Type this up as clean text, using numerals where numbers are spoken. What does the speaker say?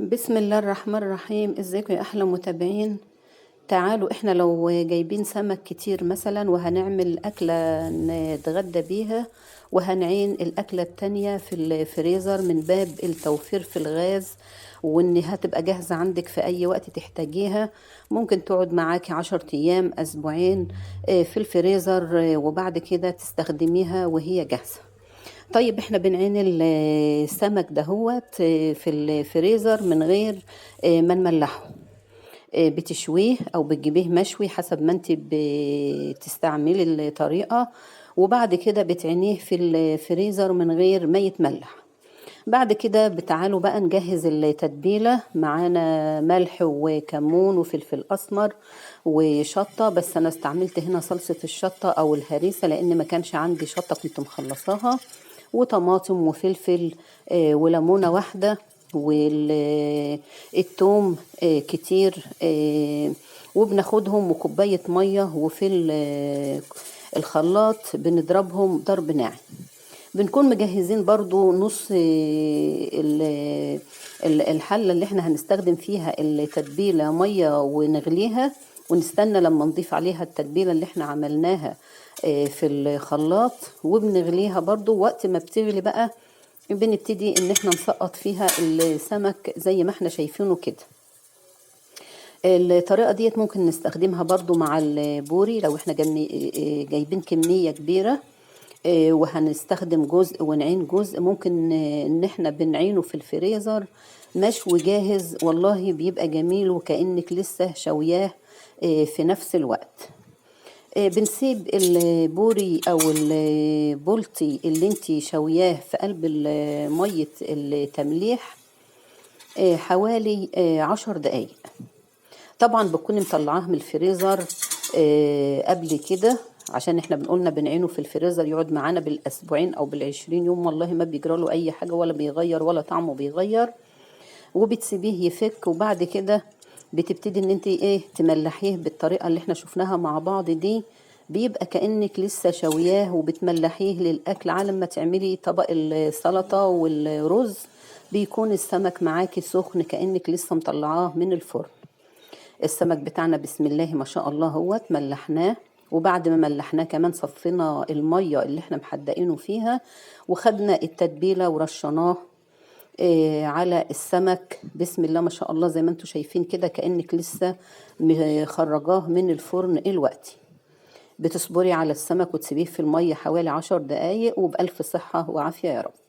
بسم الله الرحمن الرحيم. ازيكم يا احلى متابعين؟ تعالوا احنا لو جايبين سمك كتير مثلا وهنعمل اكلة نتغدى بيها، وهنعين الاكلة التانية في الفريزر من باب التوفير في الغاز، وان هتبقى جاهزة عندك في اي وقت تحتاجيها. ممكن تقعد معاكي 10 ايام اسبوعين في الفريزر، وبعد كده تستخدميها وهي جاهزة. طيب احنا بنعين السمك دهوت في الفريزر من غير ما نملحه. بتشويه او بتجيبيه مشوي حسب ما انت بتستعملي الطريقة، وبعد كده بتعينيه في الفريزر من غير ما يتملح. بعد كده بتعالوا بقى نجهز التتبيلة. معانا ملح وكمون وفلفل أسمر وشطة، بس أنا استعملت هنا صلصة الشطة أو الهريسة لأن ما كانش عندي شطة كنت مخلصاها، وطماطم وفلفل وليمونة واحدة، والثوم كتير، وبناخدهم وكوباية مية، وفي الخلاط بنضربهم ضرب ناعم. بنكون مجهزين برضو نص الحلة اللي احنا هنستخدم فيها التتبيلة مية ونغليها، ونستنى لما نضيف عليها التتبيلة اللي احنا عملناها في الخلاط، وبنغليها برضو. وقت ما بتغلي بقى بنبتدي ان احنا نسقط فيها السمك زي ما احنا شايفينه كده. الطريقة ديت ممكن نستخدمها برضو مع البوري لو احنا جايبين كمية كبيرة، وهنستخدم جزء ونعين جزء. ممكن ان احنا بنعينه في الفريزر مشوي جاهز، والله بيبقى جميل وكأنك لسه شوياه في نفس الوقت. بنسيب البوري او البولتي اللي انتي شوياه في قلب مية التمليح حوالي 10 دقايق. طبعا بكون مطلعاه من الفريزر قبل كده، عشان احنا بنقولنا بنعينه في الفريزر يقعد معانا بالاسبوعين او بال20 يوم، والله ما بيجرى له اي حاجة ولا بيغير ولا طعمه بيغير. وبتسيبيه يفك، وبعد كده بتبتدي ان انت تملحيه بالطريقة اللي احنا شفناها مع بعض دي. بيبقى كأنك لسه شوياه وبتملحيه للأكل. على ما تعملي طبق السلطة والرز بيكون السمك معاكي سخن كأنك لسه مطلعاه من الفرن. السمك بتاعنا بسم الله ما شاء الله هو ملحناه، وبعد ما ملحناه كمان صفينا المية اللي احنا محدقينه فيها، وخدنا التتبيلة ورشناه على السمك. بسم الله ما شاء الله زي ما انتم شايفين كده كأنك لسه مخرجاه من الفرن الوقتي. بتصبري على السمك وتسيبيه في المية حوالي 10 دقايق، وبألف صحة وعافية يا رب.